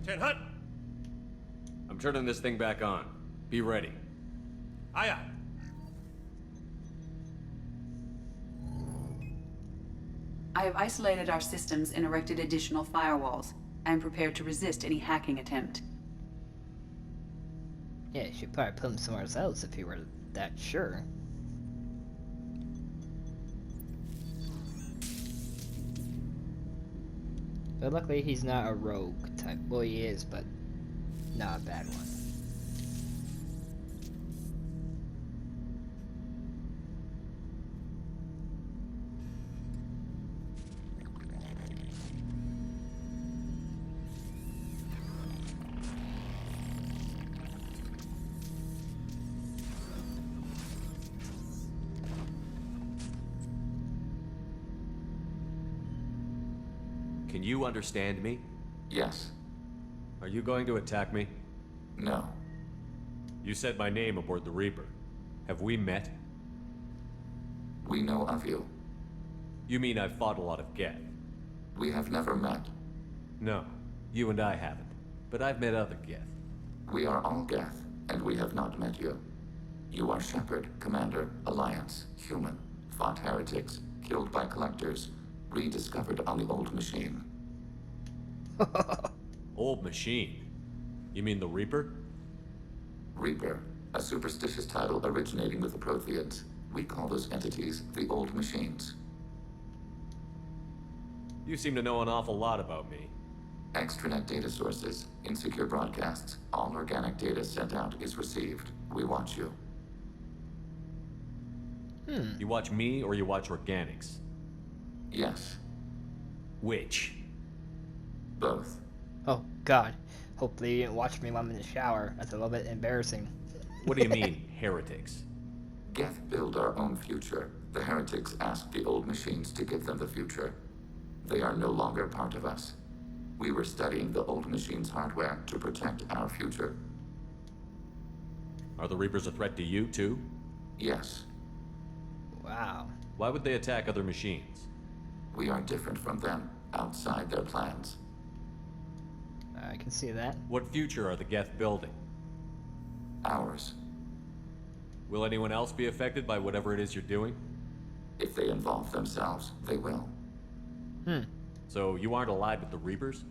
10 Hut! I'm turning this thing back on. Be ready. Aye, aye. I have isolated our systems and erected additional firewalls. I am prepared to resist any hacking attempt. Yeah, you should probably put him somewhere else if you were that sure. But luckily he's not a rogue type. Well, he is, but not a bad one. Can you understand me? Yes. Are you going to attack me? No. You said my name aboard the Reaper. Have we met? We know of you. You mean I've fought a lot of Geth? We have never met. No, you and I haven't. But I've met other Geth. We are all Geth, and we have not met you. You are Shepard, Commander, Alliance, human, fought heretics, killed by collectors, rediscovered on the old machine. Old machine? You mean the Reaper? Reaper, a superstitious title originating with the Protheans. We call those entities the old machines. You seem to know an awful lot about me. Extranet data sources, insecure broadcasts, all organic data sent out is received. We watch you. You watch me or you watch organics? Yes, Which? both. Oh god. Hopefully you didn't watch me while I'm in the shower. That's a little bit embarrassing. What do you mean, heretics? Geth build our own future. The heretics asked the old machines to give them the future. They are no longer part of us. We were studying the old machines' hardware to protect our future. Are the Reapers a threat to you, too? Yes, Wow. Why would they attack other machines? we are different from them, outside their plans. I can see that. What future are the Geth building? Ours. Will anyone else be affected by whatever it is you're doing? If they involve themselves, they will. So you aren't allied with the Reapers?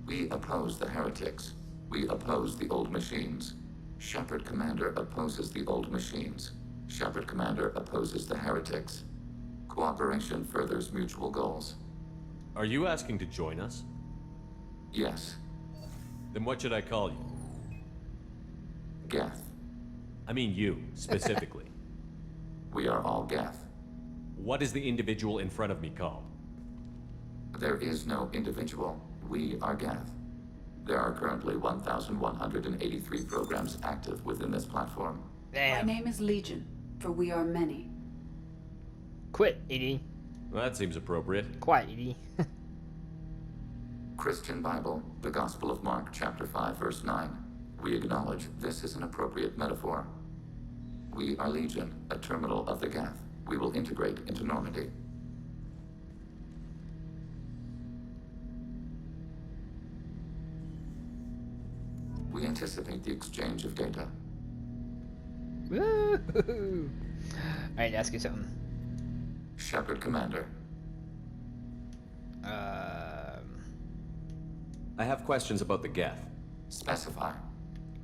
We oppose the heretics. We oppose the old machines. Shepard Commander opposes the old machines. Shepard Commander opposes the heretics. Cooperation furthers mutual goals. Are you asking to join us? Yes, Then what should I call you? Geth. I mean you, specifically. We are all Geth. What is the individual in front of me called? There is no individual. We are Geth. There are currently 1,183 programs active within this platform. My Damn. name is Legion, for we are many. Quit, Edie. Well, that seems appropriate. Quiet, Edie. Christian Bible, the Gospel of Mark, chapter 5, verse 9. We acknowledge this is an appropriate metaphor. We are Legion, a terminal of the Geth. We will integrate into Normandy. We anticipate the exchange of data. Woo-hoo-hoo. I need to ask you something. Shepard Commander. I have questions about the Geth. Specify.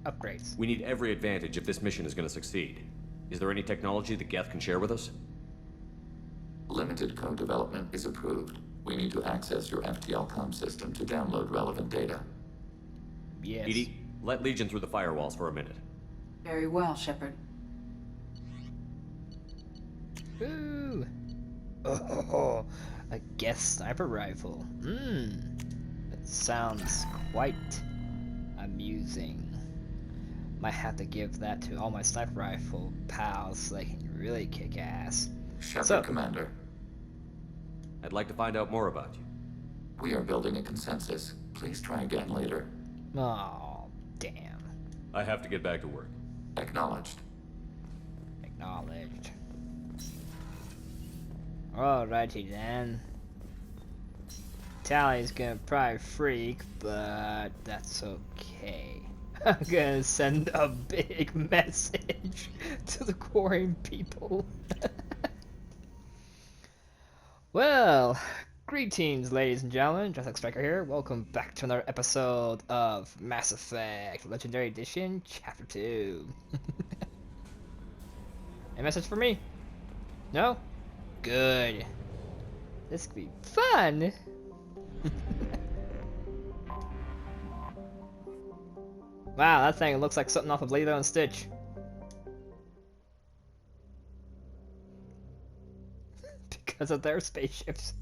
Upgrades. We need every advantage if this mission is going to succeed. Is there any technology the Geth can share with us? Limited code development is approved. We need to access your FTL comm system to download relevant data. Yes. Edie, let Legion through the firewalls for a minute. Very well, Shepard. Ooh. Oh, a Geth sniper rifle. That sounds quite amusing. Might have to give that to all my sniper rifle pals so they can really kick ass. Shepard So- Commander. I'd like to find out more about you. We are building a consensus. Please try again later. Oh, damn. I have to get back to work. Acknowledged. Acknowledged. Alrighty then. Tali's gonna probably freak, but that's okay. I'm gonna send a big message to the Quarian people. Well, greetings, ladies and gentlemen. Jurassic-Stryker here. Welcome back to another episode of Mass Effect Legendary Edition, Chapter 2. A message for me? No? Good. This could be fun. Wow, that thing looks like something off of Lilo and Stitch. Because of their spaceships.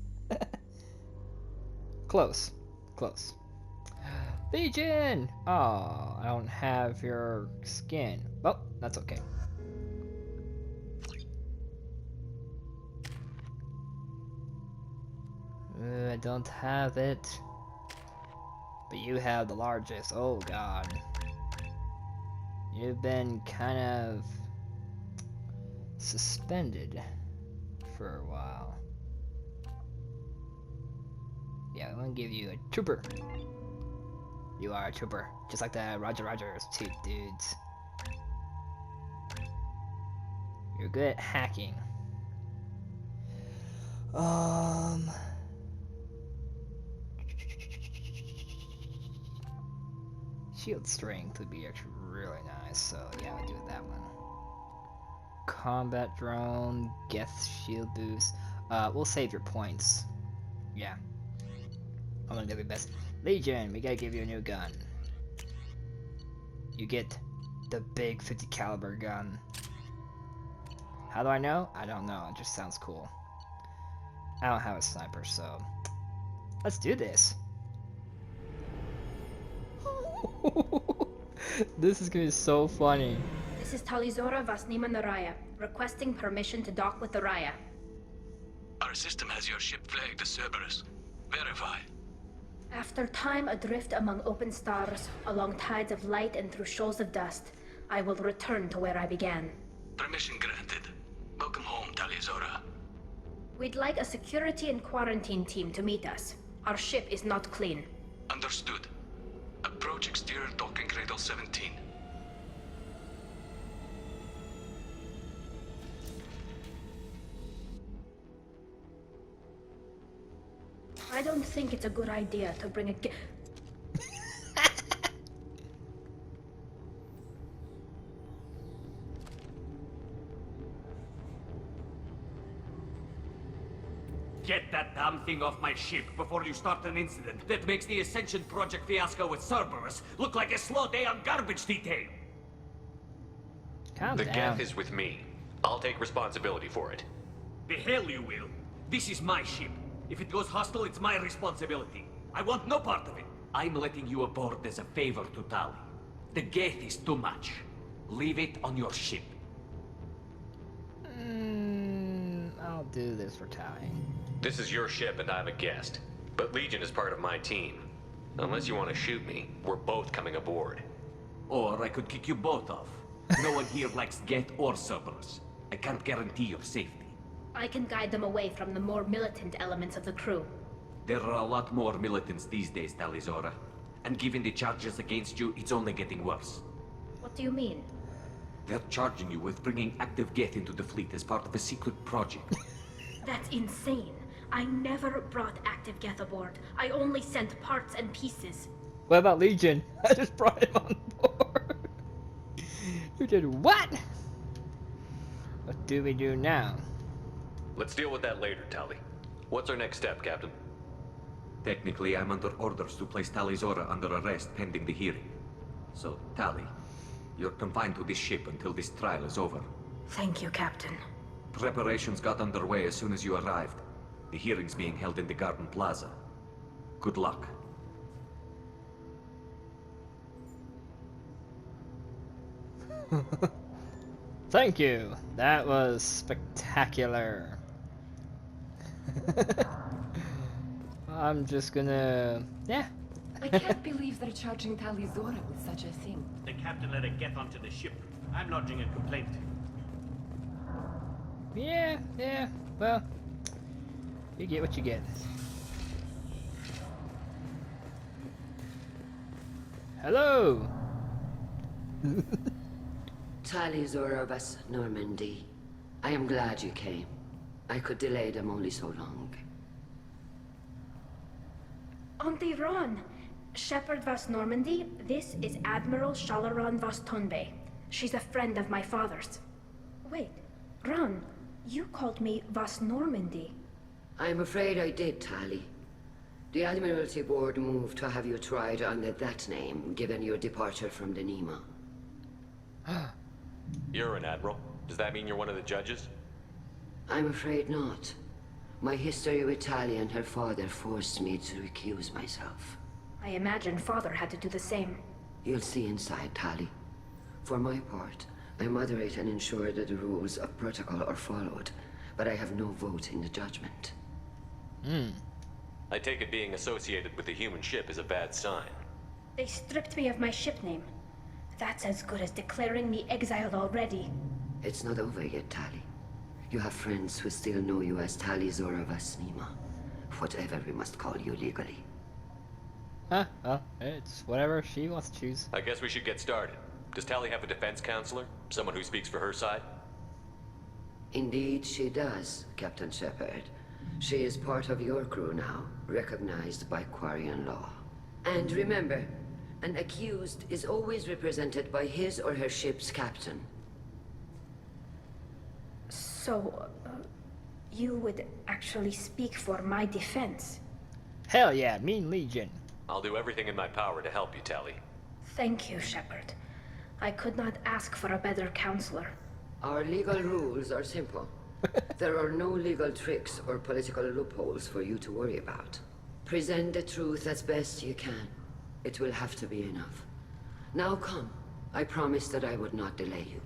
Close. Close. Legion! Oh, I don't have your skin. Well, that's okay. I don't have it. But you have the largest. Oh god. You've been kind of suspended for a while. Yeah, I'm gonna give you a trooper. You are a trooper. Just like the Roger's two dudes. You're good at hacking. Shield strength would be actually really nice, so yeah, I'll do it that one. Combat drone, Geth shield boost. We'll save your points. Yeah. I'm gonna do my best. Legion, we gotta give you a new gun. You get the big 50 caliber gun. How do I know? I don't know, it just sounds cool. I don't have a sniper, so let's do this. This is gonna be so funny. This is Tali Vasnima Naraya, requesting permission to dock with the Raya. Our system has your ship flagged as Cerberus. Verify. After time adrift among open stars, along tides of light and through shoals of dust, I will return to where I began. Permission granted. Welcome home, Tali. We'd like a security and quarantine team to meet us. Our ship is not clean. Understood. Approach exterior docking cradle 17. I don't think it's a good idea to bring a Get that damn thing off my ship before you start an incident that makes the Ascension Project fiasco with Cerberus look like a slow day on garbage detail. Calm The down. Geth is with me. I'll take responsibility for it. The hell you will. This is my ship. If it goes hostile, it's my responsibility. I want no part of it. I'm letting you aboard as a favor to Tali. The Geth is too much. Leave it on your ship. I'll do this for Tali. This is your ship and I'm a guest. But Legion is part of my team. Unless you want to shoot me, we're both coming aboard. Or I could kick you both off. No one here likes Geth or Cerberus. I can't guarantee your safety. I can guide them away from the more militant elements of the crew. There are a lot more militants these days, Tali. And given the charges against you, it's only getting worse. What do you mean? They're charging you with bringing active Geth into the fleet as part of a secret project. That's insane. I never brought active Geth aboard. I only sent parts and pieces. What about Legion? I just brought him on board. You did what? What do we do now? Let's deal with that later, Tali. What's our next step, Captain? Technically, I'm under orders to place Tali under arrest pending the hearing. So, Tali, you're confined to this ship until this trial is over. Thank you, Captain. Preparations got underway as soon as you arrived. The hearing's being held in the Garden Plaza. Good luck. Thank you. That was spectacular. I'm just gonna... yeah. I can't believe they're charging Tali with such a thing. The captain let it get onto the ship. I'm lodging a complaint. Yeah, well, you get what you get. Hello! Tali Zorovas Normandy. I am glad you came. I could delay them only so long. Auntie Ron! Shepherd Vas Normandy, this is Admiral Shalaran Vas Tonbe. She's a friend of my father's. Wait, Ron, you called me Vas Normandy. I'm afraid I did, Tali. The Admiralty Board moved to have you tried under that name, given your departure from the Nema. You're an admiral. Does that mean you're one of the judges? I'm afraid not. My history with Tali and her father forced me to recuse myself. I imagine father had to do the same. You'll see inside, Tali. For my part, I moderate and ensure that the rules of protocol are followed, but I have no vote in the judgment. I take it being associated with the human ship is a bad sign. They stripped me of my ship name. That's as good as declaring me exiled already. It's not over yet, Tali. You have friends who still know you as Tali Zorovas Nema. Whatever we must call you legally. Huh? Well, it's whatever she wants to choose. I guess we should get started. Does Tali have a defense counselor? Someone who speaks for her side? Indeed, she does, Captain Shepard. She is part of your crew now, recognized by Quarian law. And remember, an accused is always represented by his or her ship's captain. So, you would actually speak for my defense? Hell yeah, Mean Legion. I'll do everything in my power to help you, Tali. Thank you, Shepard. I could not ask for a better counselor. Our legal rules are simple. There are no legal tricks or political loopholes for you to worry about. Present the truth as best you can. It will have to be enough. Now come. I promised that I would not delay you.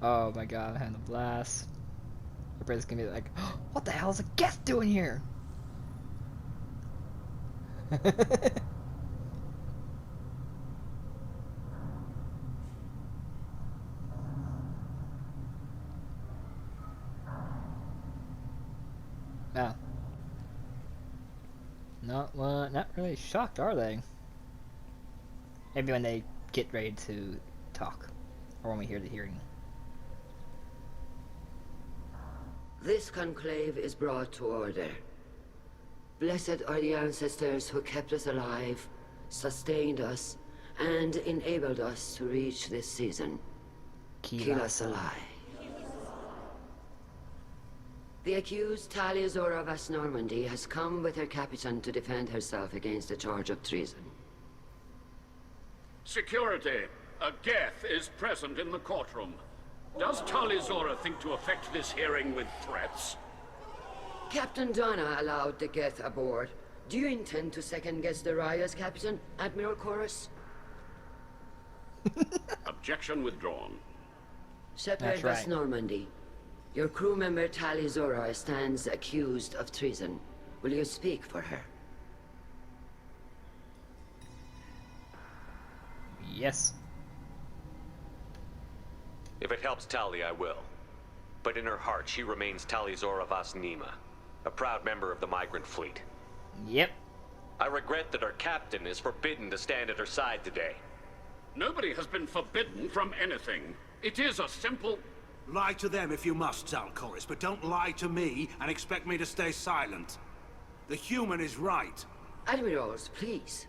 Oh my god, I'm having a blast. Everybody's gonna be like, oh, what the hell is a Geth doing here? Oh. Not really shocked, are they? Maybe when they get ready to talk. Or when we hear the hearing. This conclave is brought to order. Blessed are the ancestors who kept us alive, sustained us, and enabled us to reach this season. Keep us alive. The accused Tali Zorovas Normandy has come with her captain to defend herself against a charge of treason. Security. A Geth is present in the courtroom. Does Tali Zora think to affect this hearing with threats? Captain Donna allowed the Geth aboard. Do you intend to second-guess the Raya's captain, Admiral Chorus? Objection withdrawn. Shepard That's right. Normandy. Your crew member Tali Zora stands accused of treason. Will you speak for her? Yes. If it helps Tali, I will. But in her heart, she remains Tali Zorovas Nema, a proud member of the migrant fleet. Yep. I regret that our captain is forbidden to stand at her side today. Nobody has been forbidden from anything. It is a simple... Lie to them if you must, Zalcoris, but don't lie to me and expect me to stay silent. The human is right. Admirals, please.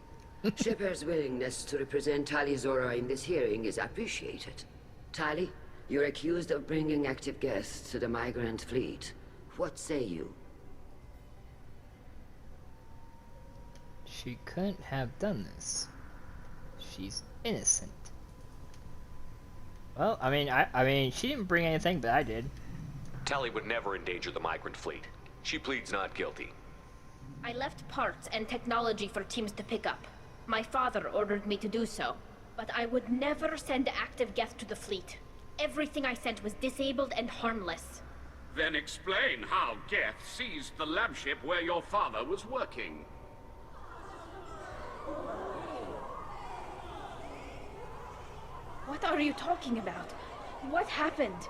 Shepard's willingness to represent Tali Zora in this hearing is appreciated. Tali, you're accused of bringing active Geth to the migrant fleet. What say you? She couldn't have done this. She's innocent. Well, I mean, she didn't bring anything, but I did. Tali would never endanger the migrant fleet. She pleads not guilty. I left parts and technology for teams to pick up. My father ordered me to do so. But I would never send active Geth to the fleet. Everything I sent was disabled and harmless. Then explain how Geth seized the lab ship where your father was working. What are you talking about? What happened?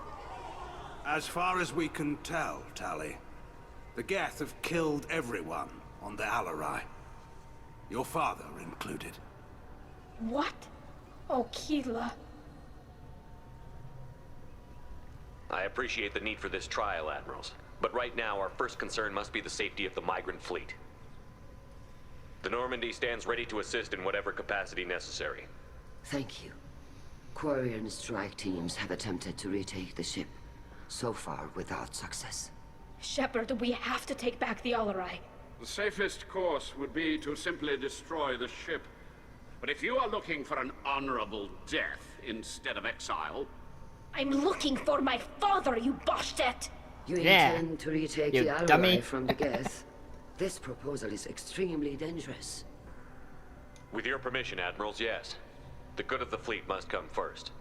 As far as we can tell, Tali, the Geth have killed everyone on the Alarai. Your father included. What? Oh, Keela. I appreciate the need for this trial, Admirals. But right now, our first concern must be the safety of the migrant fleet. The Normandy stands ready to assist in whatever capacity necessary. Thank you. Quarian strike teams have attempted to retake the ship, so far without success. Shepard, we have to take back the Alarai. The safest course would be to simply destroy the ship. But if you are looking for an honorable death instead of exile... I'm looking for my father, you Boshtet! You intend to retake you the Alarai dummy. from the Geth? This proposal is extremely dangerous. With your permission, Admirals, yes. The good of the fleet must come first.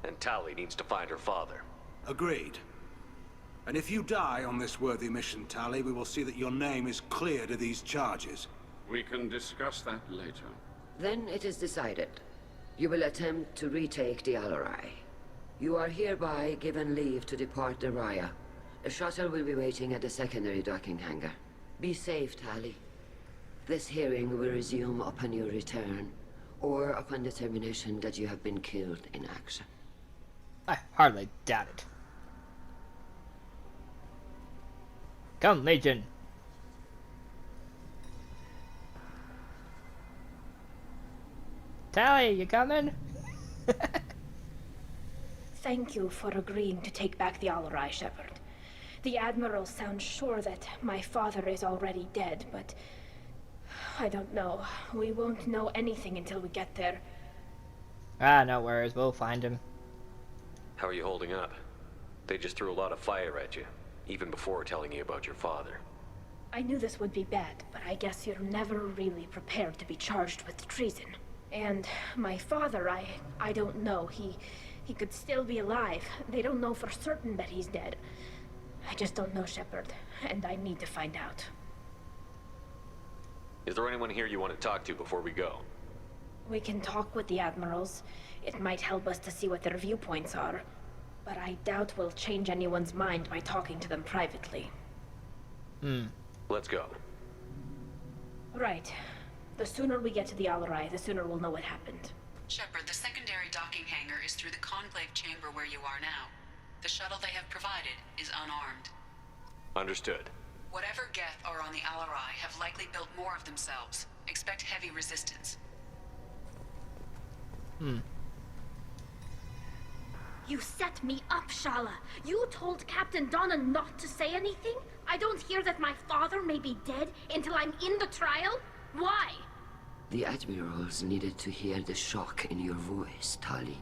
And Tali needs to find her father. Agreed. And if you die on this worthy mission, Tali, we will see that your name is cleared of these charges. We can discuss that later. Then it is decided. You will attempt to retake the Alarai. You are hereby given leave to depart the Raya. A shuttle will be waiting at the secondary docking hangar. Be safe, Tali. This hearing will resume upon your return, or upon determination that you have been killed in action. I hardly doubt it. Come, Legion. Tali, you coming? Thank you for agreeing to take back the Alarai, Shepard. The Admiral sounds sure that my father is already dead, but... I don't know. We won't know anything until we get there. Ah, no worries. We'll find him. How are you holding up? They just threw a lot of fire at you, even before telling you about your father. I knew this would be bad, but I guess you're never really prepared to be charged with treason. And my father, I don't know. He could still be alive. They don't know for certain that he's dead. I just don't know, Shepard, and I need to find out. Is there anyone here you want to talk to before we go? We can talk with the Admirals. It might help us to see what their viewpoints are. But I doubt we'll change anyone's mind by talking to them privately. Let's go. Right. The sooner we get to the Alarai, the sooner we'll know what happened. Shepard, the secondary docking hangar is through the conclave chamber where you are now. The shuttle they have provided is unarmed. Understood. Whatever Geth are on the Alarai have likely built more of themselves. Expect heavy resistance. You set me up, Shala. You told Captain Donna not to say anything? I don't hear that my father may be dead until I'm in the trial? Why? The Admirals needed to hear the shock in your voice, Tali.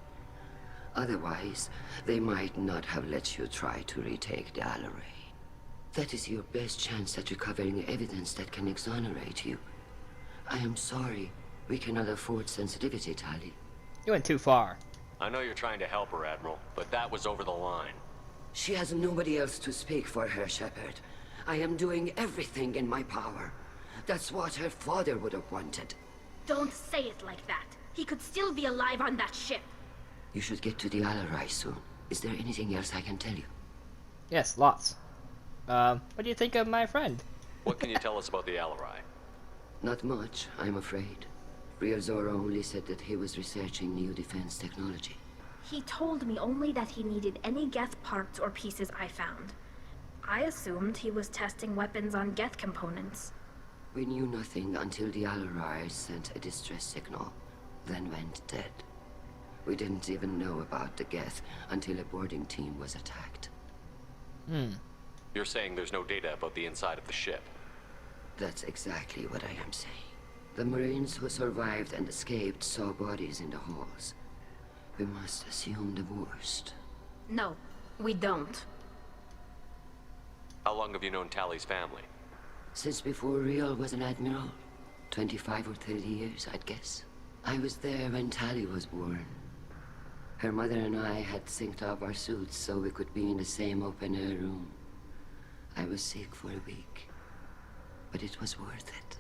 Otherwise, they might not have let you try to retake the Alarai. That is your best chance at recovering evidence that can exonerate you. I am sorry. We cannot afford sensitivity, Tali. You went too far. I know you're trying to help her, Admiral, but that was over the line. She has nobody else to speak for her, Shepard. I am doing everything in my power. That's what her father would have wanted. Don't say it like that. He could still be alive on that ship. You should get to the Alarai soon. Is there anything else I can tell you? Yes, lots. What do you think of my friend? What can you tell us about the Alarai? Not much, I'm afraid. Real Zora only said that he was researching new defense technology. He told me only that he needed any Geth parts or pieces I found. I assumed he was testing weapons on Geth components. We knew nothing until the Alarai sent a distress signal, then went dead. We didn't even know about the Geth until a boarding team was attacked. You're saying there's no data about the inside of the ship? That's exactly what I am saying. The Marines who survived and escaped saw bodies in the halls. We must assume the worst. No, we don't. How long have you known Tali's family? Since before Real was an admiral. 25 or 30 years, I'd guess. I was there when Tali was born. Her mother and I had synced up our suits so we could be in the same open-air room. I was sick for a week, but it was worth it.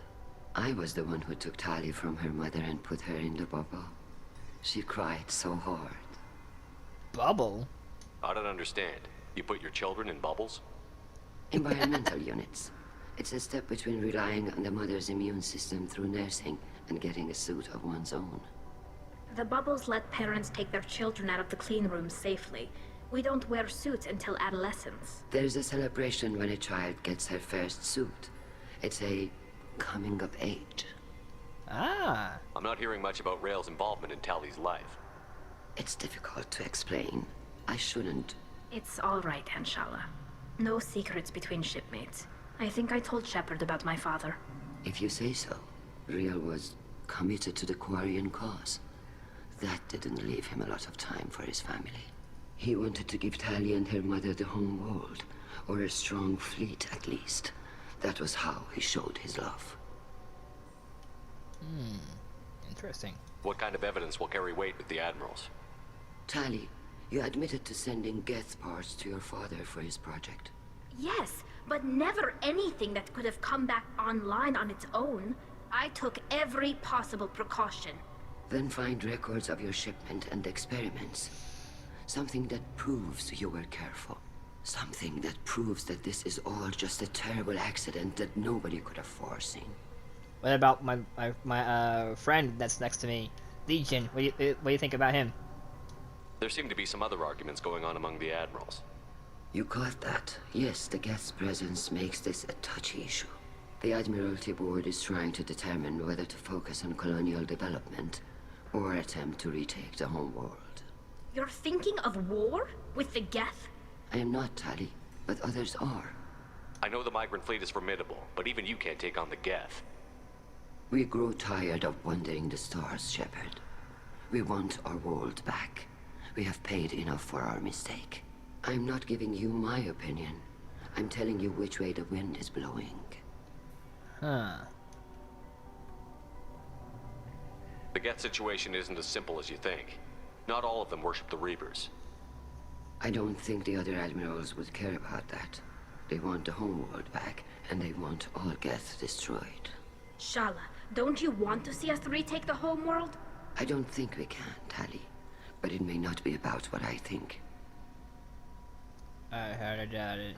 I was the one who took Tali from her mother and put her in the bubble. She cried so hard. Bubble? I don't understand. You put your children in bubbles? Environmental units. It's a step between relying on the mother's immune system through nursing and getting a suit of one's own. The bubbles let parents take their children out of the clean rooms safely. We don't wear suits until adolescence. There's a celebration when a child gets her first suit. It's a coming of age. Ah. I'm not hearing much about Rail's involvement in Tali's life. It's difficult to explain. I shouldn't. It's all right, Anshala. No secrets between shipmates. I think I told Shepard about my father. If you say so. Rail was committed to the Quarian cause. That didn't leave him a lot of time for his family. He wanted to give Tali and her mother the home world, or a strong fleet at least. That was how he showed his love. Interesting. What kind of evidence will carry weight with the admirals? Tali, you admitted to sending Geth parts to your father for his project. Yes, but never anything that could have come back online on its own. I took every possible precaution. Then find records of your shipment and experiments. Something that proves you were careful. Something that proves that this is all just a terrible accident that nobody could have foreseen. What about my friend that's next to me, Legion? What do you think about him? There seem to be some other arguments going on among the admirals. You caught that? Yes, the Geth's presence makes this a touchy issue. The Admiralty Board is trying to determine whether to focus on colonial development or attempt to retake the home world. You're thinking of war? With the Geth? I am not, Tali, but others are. I know the migrant fleet is formidable, but even you can't take on the Geth. We grow tired of wandering the stars, Shepard. We want our world back. We have paid enough for our mistake. I'm not giving you my opinion. I'm telling you which way the wind is blowing. Huh. The Geth situation isn't as simple as you think. Not all of them worship the Reapers. I don't think the other admirals would care about that. They want the homeworld back, and they want all Geth destroyed. Shala, don't you want to see us retake the homeworld? I don't think we can, Tali. But it may not be about what I think. I highly doubt it.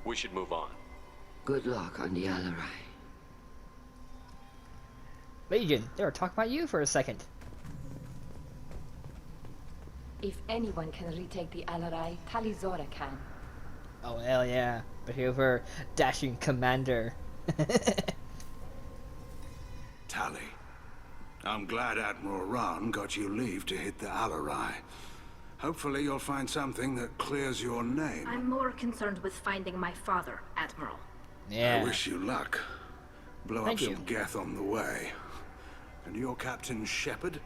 We should move on. Good luck on the Alarai. Legion, they were talking about you for a second. If anyone can retake the Alarai, Tali Zora can. Oh hell yeah! But here's her dashing commander. Tali, I'm glad Admiral Rahn got you leave to hit the Alarai. Hopefully you'll find something that clears your name. I'm more concerned with finding my father, Admiral. Yeah. I wish you luck. Blow Thank up you. some Geth on the way. And your Captain Shepard,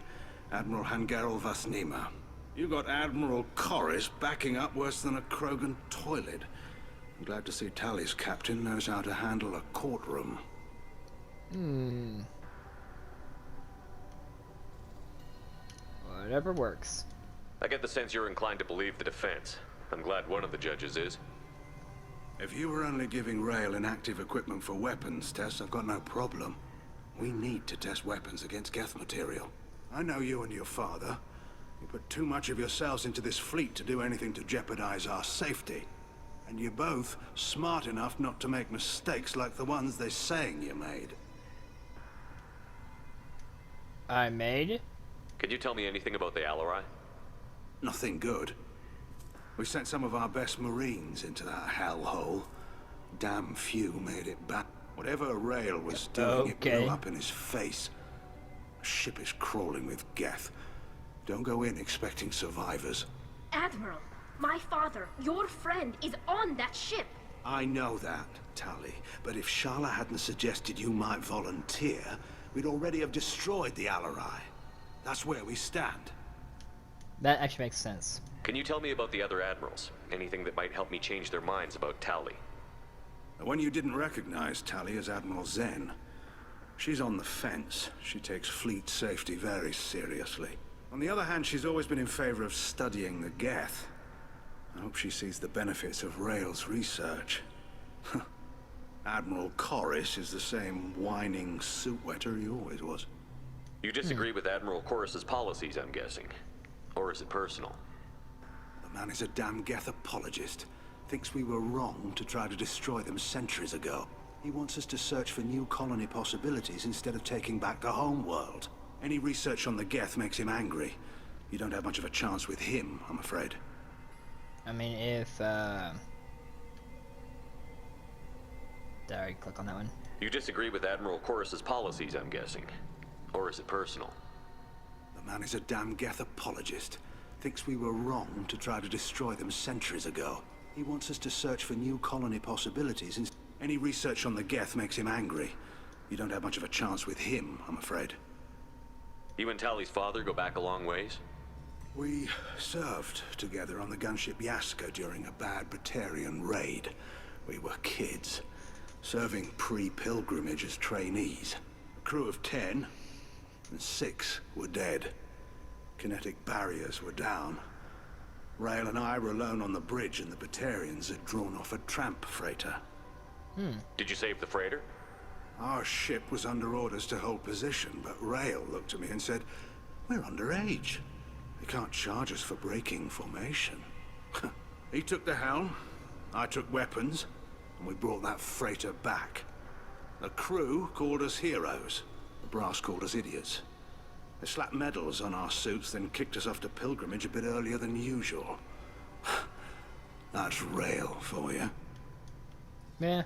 Admiral Hangarel Vasnima. You got Admiral Corris backing up worse than a Krogan toilet. I'm glad to see Tali's captain knows how to handle a courtroom. Whatever works. I get the sense you're inclined to believe the defense. I'm glad one of the judges is. If you were only giving Rail inactive equipment for weapons tests, I've got no problem. We need to test weapons against Geth material. I know you and your father. You put too much of yourselves into this fleet to do anything to jeopardize our safety. And you're both smart enough not to make mistakes like the ones they're saying you made. I made? Can you tell me anything about the Alarai? Nothing good. We sent some of our best Marines into that hellhole. Damn few made it back. Whatever Rail was doing, it blew up in his face. A ship is crawling with Geth. Don't go in expecting survivors. Admiral, my father, your friend, is on that ship. I know that, Tali. But if Shala hadn't suggested you might volunteer, we'd already have destroyed the Alarai. That's where we stand. That actually makes sense. Can you tell me about the other admirals? Anything that might help me change their minds about Tali? The one you didn't recognize, Tali, is Admiral Zen. She's on the fence. She takes fleet safety very seriously. On the other hand, she's always been in favor of studying the Geth. I hope she sees the benefits of Rail's research. Admiral Corris is the same whining suit-wetter he always was. You disagree with Admiral Corris's policies, I'm guessing. Or is it personal? The man is a damn Geth apologist. thinks we were wrong to try to destroy them centuries ago. He wants us to search for new colony possibilities instead of taking back the home world. Any research on the Geth makes him angry. You don't have much of a chance with him, I'm afraid. I mean, if, Did I already click on that one? You disagree with Admiral Chorus's policies, I'm guessing. Or is it personal? The man is a damn Geth apologist. Thinks we were wrong to try to destroy them centuries ago. He wants us to search for new colony possibilities. Any research on the Geth makes him angry. You don't have much of a chance with him, I'm afraid. You and Tali's father go back a long ways? We served together on the gunship Yaska during a bad Batarian raid. We were kids, serving pre-pilgrimage as trainees. A crew of 10, and 6 were dead. Kinetic barriers were down. Rail and I were alone on the bridge, and the Batarians had drawn off a tramp freighter. Did you save the freighter? Our ship was under orders to hold position, but Rail looked at me and said, "We're underage. They can't charge us for breaking formation." He took the helm, I took weapons, and we brought that freighter back. The crew called us heroes. The brass called us idiots. They slapped medals on our suits, then kicked us off to pilgrimage a bit earlier than usual. That's Rail for you. Yeah.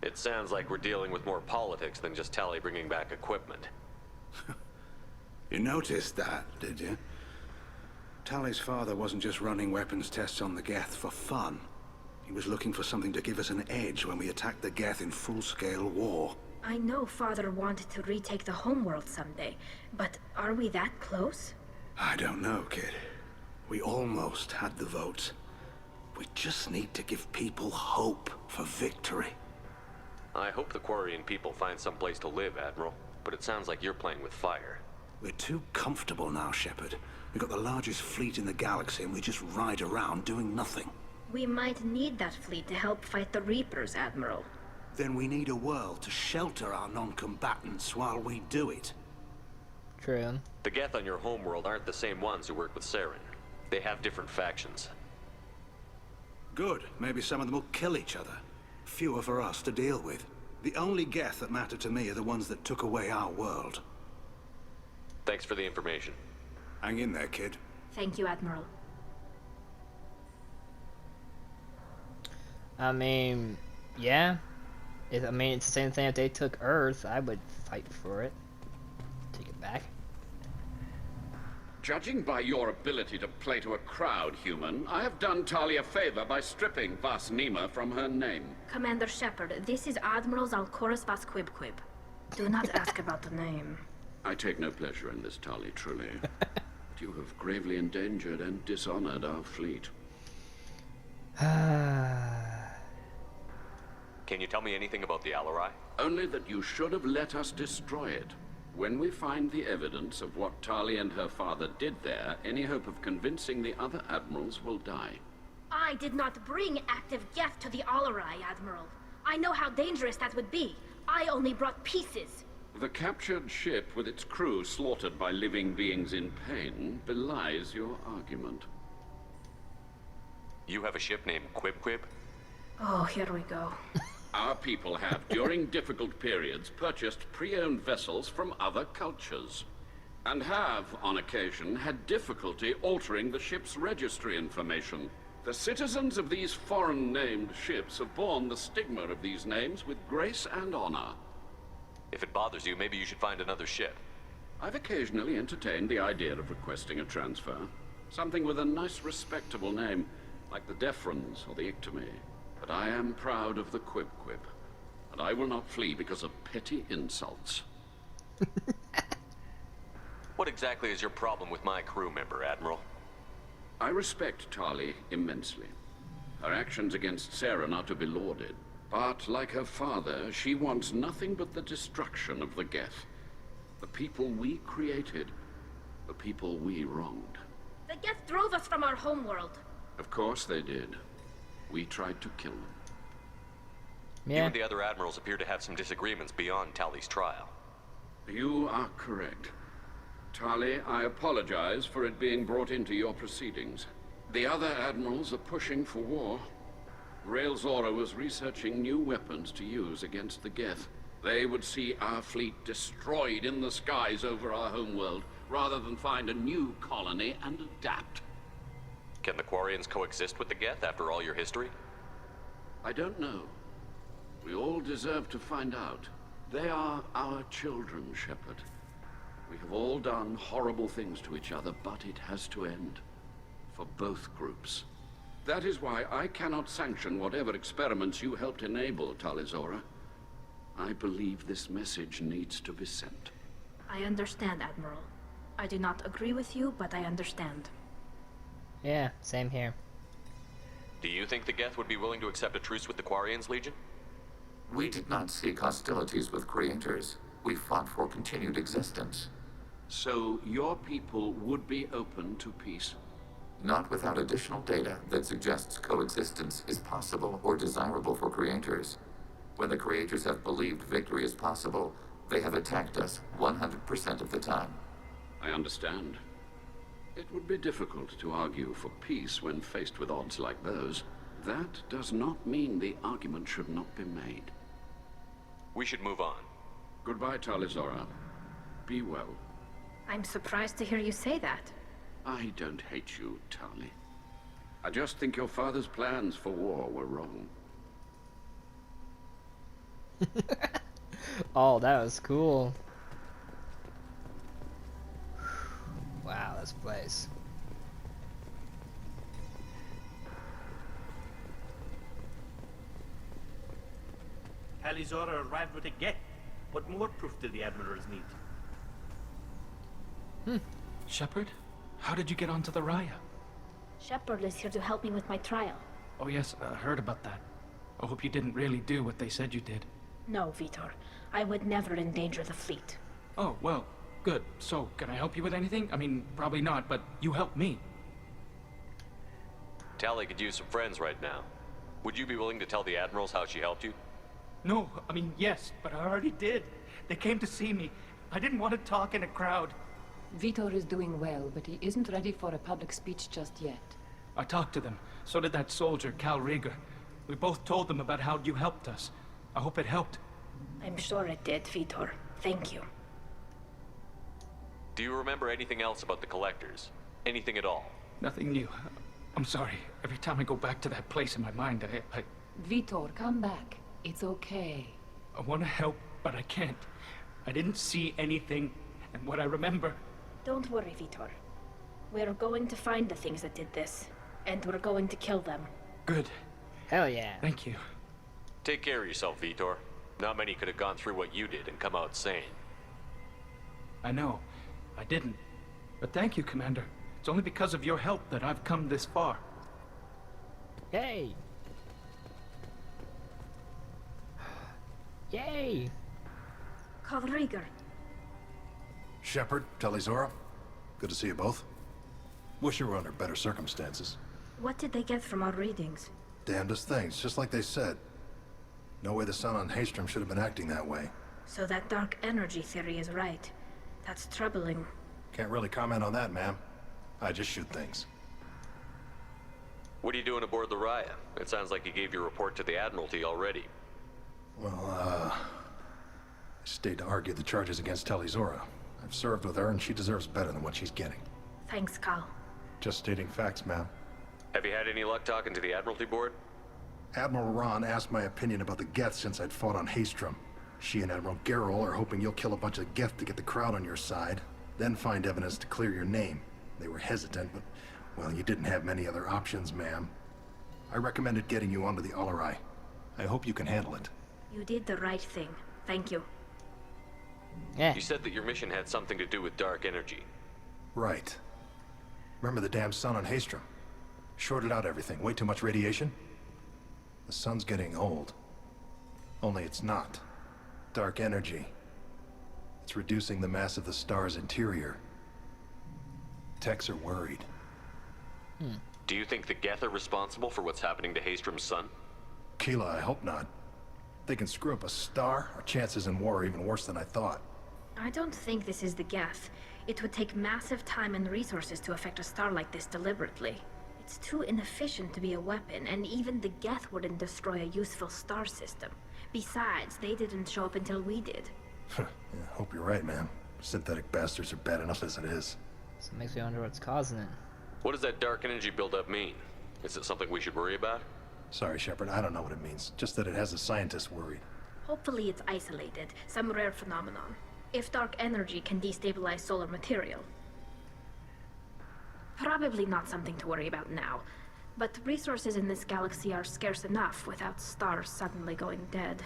It sounds like we're dealing with more politics than just Tali bringing back equipment. You noticed that, did you? Tali's father wasn't just running weapons tests on the Geth for fun. He was looking for something to give us an edge when we attacked the Geth in full-scale war. I know Father wanted to retake the homeworld someday, but are we that close? I don't know, kid. We almost had the votes. We just need to give people hope for victory. I hope the Quarian people find some place to live, Admiral, but it sounds like you're playing with fire. We're too comfortable now, Shepard. We've got the largest fleet in the galaxy and we just ride around doing nothing. We might need that fleet to help fight the Reapers, Admiral. Then we need a world to shelter our non-combatants while we do it. True. The Geth on your homeworld aren't the same ones who work with Saren. They have different factions. Good. Maybe some of them will kill each other. Fewer for us to deal with. The only Geth that matter to me are the ones that took away our world. Thanks for the information. Hang in there, kid. Thank you, Admiral. I mean, yeah. It's the same thing if they took Earth, I would fight for it. Take it back. Judging by your ability to play to a crowd, human, I have done Tali a favor by stripping Vas Nima from her name. Commander Shepard, this is Admiral Zalcorus Vas Quib. Do not ask about the name. I take no pleasure in this, Tali, truly. But you have gravely endangered and dishonored our fleet. Can you tell me anything about the Alarai? Only that you should have let us destroy it. When we find the evidence of what Tali and her father did there, any hope of convincing the other admirals will die. I did not bring active Geth to the Alarai, Admiral. I know how dangerous that would be. I only brought pieces. The captured ship with its crew slaughtered by living beings in pain belies your argument. You have a ship named Quib? Oh, here we go. Our people have, during difficult periods, purchased pre-owned vessels from other cultures. And have, on occasion, had difficulty altering the ship's registry information. The citizens of these foreign-named ships have borne the stigma of these names with grace and honor. If it bothers you, maybe you should find another ship. I've occasionally entertained the idea of requesting a transfer. Something with a nice, respectable name, like the Defrons or the Ictomy. But I am proud of the Quib, and I will not flee because of petty insults. What exactly is your problem with my crew member, Admiral? I respect Tali immensely. Her actions against Saren are to be lauded. But, like her father, she wants nothing but the destruction of the Geth. The people we created. The people we wronged. The Geth drove us from our homeworld. Of course they did. We tried to kill them. Yeah. You and the other admirals appear to have some disagreements beyond Tali's trial. You are correct. Tali, I apologize for it being brought into your proceedings. The other admirals are pushing for war. Railzora was researching new weapons to use against the Geth. They would see our fleet destroyed in the skies over our homeworld, rather than find a new colony and adapt. Can the Quarians coexist with the Geth after all your history? I don't know. We all deserve to find out. They are our children, Shepard. We have all done horrible things to each other, but it has to end. For both groups. That is why I cannot sanction whatever experiments you helped enable, Talizora. I believe this message needs to be sent. I understand, Admiral. I do not agree with you, but I understand. Yeah, same here. Do you think the Geth would be willing to accept a truce with the Quarians, Legion? We did not seek hostilities with creators. We fought for continued existence. So your people would be open to peace? Not without additional data that suggests coexistence is possible or desirable for creators. When the creators have believed victory is possible, they have attacked us 100% of the time. I understand. It would be difficult to argue for peace when faced with odds like those. That does not mean the argument should not be made. We should move on. Goodbye, Talizora. Be well. I'm surprised to hear you say that. I don't hate you, Tali. I just think your father's plans for war were wrong. Oh, that was cool. Wow, this place. Talizora arrived with a Geth. What more proof do the admirals need? Shepard? How did you get onto the Raya? Shepard is here to help me with my trial. Oh yes, I heard about that. I hope you didn't really do what they said you did. No, Vitor. I would never endanger the fleet. Oh, well, good. So, can I help you with anything? I mean, probably not, but you helped me. Tali could use some friends right now. Would you be willing to tell the admirals how she helped you? No, I mean, yes, but I already did. They came to see me. I didn't want to talk in a crowd. Vitor is doing well, but he isn't ready for a public speech just yet. I talked to them. So did that soldier, Cal Rieger. We both told them about how you helped us. I hope it helped. I'm sure it did, Vitor. Thank you. Do you remember anything else about the Collectors? Anything at all? Nothing new. I'm sorry. Every time I go back to that place in my mind, I Vitor, come back. It's okay. I want to help, but I can't. I didn't see anything, and what I remember... Don't worry, Vitor. We're going to find the things that did this, and we're going to kill them. Good. Hell yeah. Thank you. Take care of yourself, Vitor. Not many could have gone through what you did and come out sane. I know. I didn't. But thank you, Commander. It's only because of your help that I've come this far. Yay! Yay! Cal Rieger. Shepard, Talizora, good to see you both. Wish you were under better circumstances. What did they get from our readings? Damnedest things, just like they said. No way the sun on Haystrom should have been acting that way. So that dark energy theory is right. That's troubling. Can't really comment on that, ma'am. I just shoot things. What are you doing aboard the Raya? It sounds like you gave your report to the Admiralty already. Well, I stayed to argue the charges against Talizora. I've served with her, and she deserves better than what she's getting. Thanks, Cal. Just stating facts, ma'am. Have you had any luck talking to the Admiralty Board? Admiral Ron asked my opinion about the Geth since I'd fought on Haystrom. She and Admiral Gerrel are hoping you'll kill a bunch of Geth to get the crowd on your side, then find evidence to clear your name. They were hesitant, but, well, you didn't have many other options, ma'am. I recommended getting you onto the Alarai. I hope you can handle it. You did the right thing. Thank you. Yeah. You said that your mission had something to do with dark energy. Right. Remember the damn sun on Haystrom? Shorted out everything. Way too much radiation? The sun's getting old. Only it's not. Dark energy. It's reducing the mass of the star's interior. Techs are worried. Do you think the Geth are responsible for what's happening to Haystrom's sun? Keela, I hope not. If they can screw up a star, our chances in war are even worse than I thought. I don't think this is the Geth. It would take massive time and resources to affect a star like this deliberately. It It's too inefficient to be a weapon, and even the Geth wouldn't destroy a useful star system. Besides, they didn't show up until we did. Yeah, hope you're right, man. Synthetic bastards are bad enough as it is. So it makes me wonder what's causing it. What does that dark energy buildup mean? Is it something we should worry about? Sorry, Shepard, I don't know what it means. Just that it has the scientists worried. Hopefully it's isolated, some rare phenomenon. If dark energy can destabilize solar material. Probably not something to worry about now, but resources in this galaxy are scarce enough without stars suddenly going dead.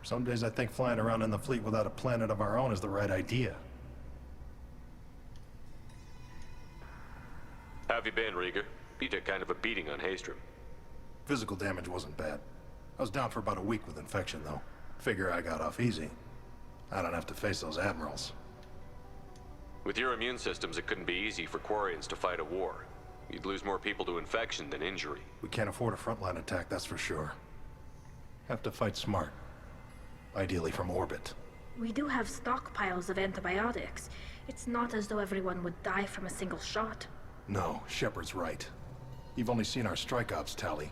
Some days I think flying around in the fleet without a planet of our own is the right idea. How have you been, Rieger? You took kind of a beating on Haystrom. Physical damage wasn't bad. I was down for about a week with infection, though. Figure I got off easy. I don't have to face those admirals. With your immune systems, it couldn't be easy for Quarians to fight a war. You'd lose more people to infection than injury. We can't afford a frontline attack, that's for sure. Have to fight smart. Ideally from orbit. We do have stockpiles of antibiotics. It's not as though everyone would die from a single shot. No, Shepard's right. You've only seen our strike ops, Tali.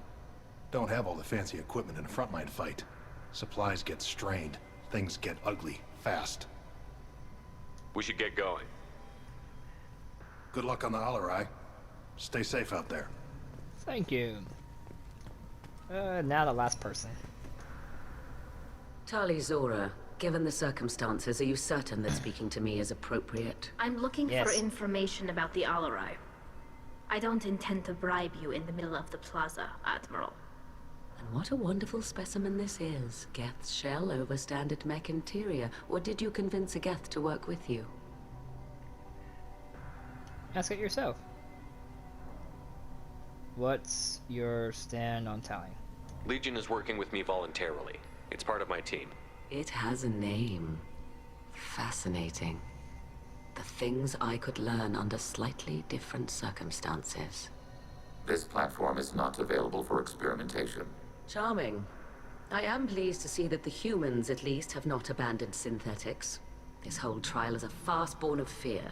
Don't have all the fancy equipment in a frontline fight. Supplies get strained. Things get ugly, fast. We should get going. Good luck on the Alarai. Stay safe out there. Thank you. Now the last person. Tali Zora, given the circumstances, are you certain that speaking to me is appropriate? I'm looking for information about the Alarai. I don't intend to bribe you in the middle of the plaza, Admiral. And what a wonderful specimen this is. Geth's shell over standard mech interior. Or did you convince a Geth to work with you? Ask it yourself. What's your stand on Tali? Legion is working with me voluntarily. It's part of my team. It has a name. Fascinating. The things I could learn under slightly different circumstances. This platform is not available for experimentation. Charming. I am pleased to see that the humans, at least, have not abandoned synthetics. This whole trial is a farce born of fear.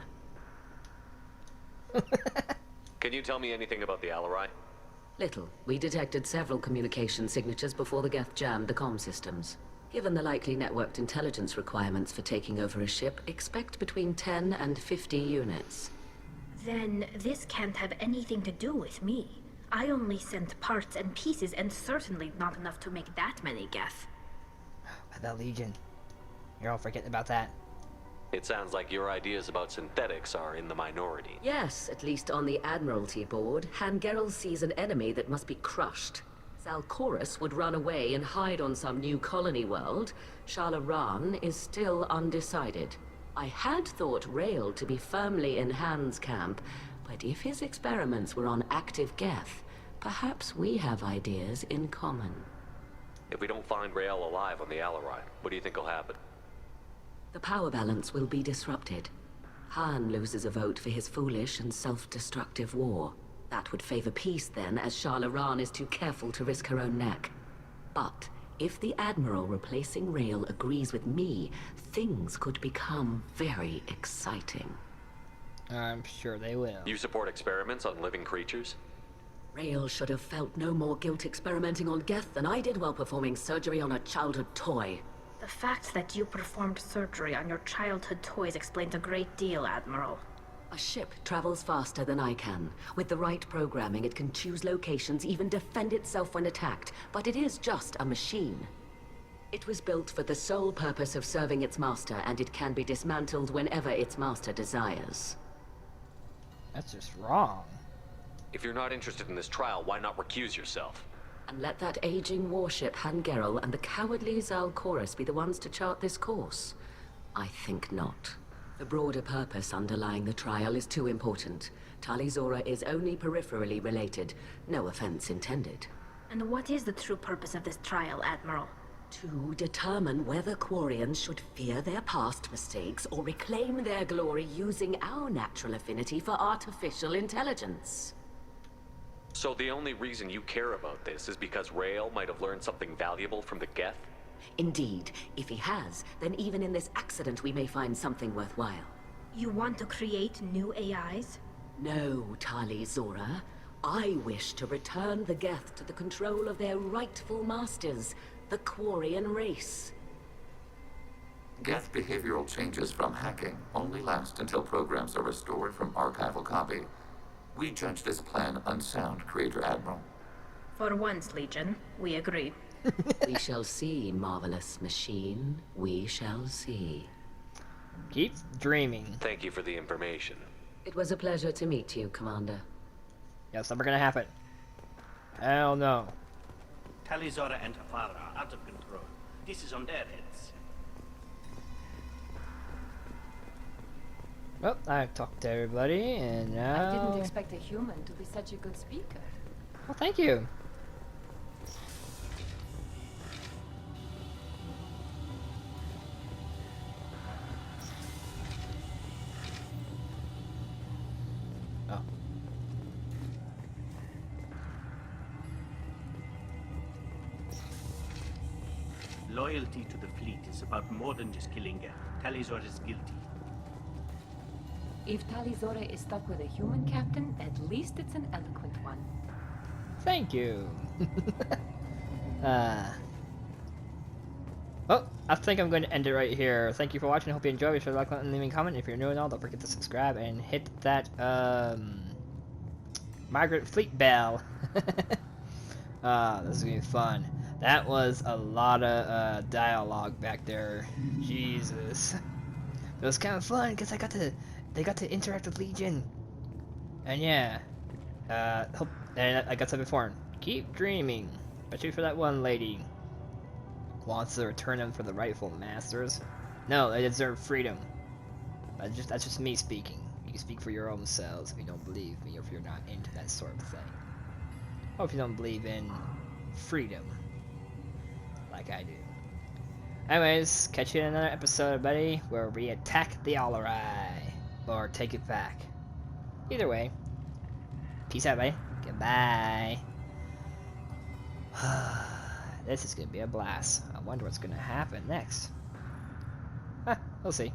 Can you tell me anything about the Alarai? Little. We detected several communication signatures before the Geth jammed the comm systems. Given the likely networked intelligence requirements for taking over a ship, expect between 10 and 50 units. Then this can't have anything to do with me. I only sent parts and pieces, and certainly not enough to make that many Geth. The Legion. You're all forgetting about that. It sounds like your ideas about synthetics are in the minority. Yes, at least on the Admiralty board, Hangerel sees an enemy that must be crushed. Zalcorus would run away and hide on some new colony world. Shalaran is still undecided. I had thought Rael to be firmly in Han's camp, but if his experiments were on active Geth, perhaps we have ideas in common. If we don't find Rael alive on the Alarai, what do you think will happen? The power balance will be disrupted. Han loses a vote for his foolish and self-destructive war. That would favor peace then, as Shalaran is too careful to risk her own neck. But if the Admiral replacing Rael agrees with me, things could become very exciting. I'm sure they will. You support experiments on living creatures? Rael should have felt no more guilt experimenting on Geth than I did while performing surgery on a childhood toy. The fact that you performed surgery on your childhood toys explains a great deal, Admiral. A ship travels faster than I can. With the right programming, it can choose locations, even defend itself when attacked. But it is just a machine. It was built for the sole purpose of serving its master, and it can be dismantled whenever its master desires. That's just wrong. If you're not interested in this trial, why not recuse yourself? And let that aging warship Hangerel and the cowardly Zalcorus be the ones to chart this course? I think not. The broader purpose underlying the trial is too important. Tali Zora is only peripherally related. No offense intended. And what is the true purpose of this trial, Admiral? To determine whether Quarians should fear their past mistakes or reclaim their glory using our natural affinity for artificial intelligence. So the only reason you care about this is because Rael might have learned something valuable from the Geth? Indeed. If he has, then even in this accident we may find something worthwhile. You want to create new AIs? No, Tali Zora. I wish to return the Geth to the control of their rightful masters, the Quarian race. Geth behavioral changes from hacking only last until programs are restored from archival copy. We judge this plan unsound, Creator Admiral. For once, Legion, we agree. We shall see, marvelous machine. We shall see. Keep dreaming. Thank you for the information. It was a pleasure to meet you, Commander. Yeah, it's never gonna happen. Hell no. Tali, Zora, and her father are out of control. This is on their heads. Well, I've talked to everybody, and now... I didn't expect a human to be such a good speaker. Well, thank you. Oh. Loyalty to the fleet is about more than just killing Geth. Tali, Zora is guilty. If Tali Zora is stuck with a human captain, at least it's an eloquent one. Thank you. Well, I think I'm going to end it right here. Thank you for watching. I hope you enjoyed. Be sure to like and leave a comment. If you're new and all, don't forget to subscribe and hit that Margaret Fleet bell. This is gonna be fun. That was a lot of dialogue back there. Jesus, it was kind of fun because they got to interact with Legion, and yeah, hope, and like I said before, keep dreaming, especially for that one lady who wants to return them for the rightful masters. No, they deserve freedom. That's just me speaking. You can speak for your own selves if you don't believe me, or if you're not into that sort of thing. Or if you don't believe in freedom, like I do. Anyways, catch you in another episode, buddy, where we attack the Alarai. Or take it back. Either way. Peace out, buddy. Goodbye. This is gonna be a blast. I wonder what's gonna happen next. We'll see.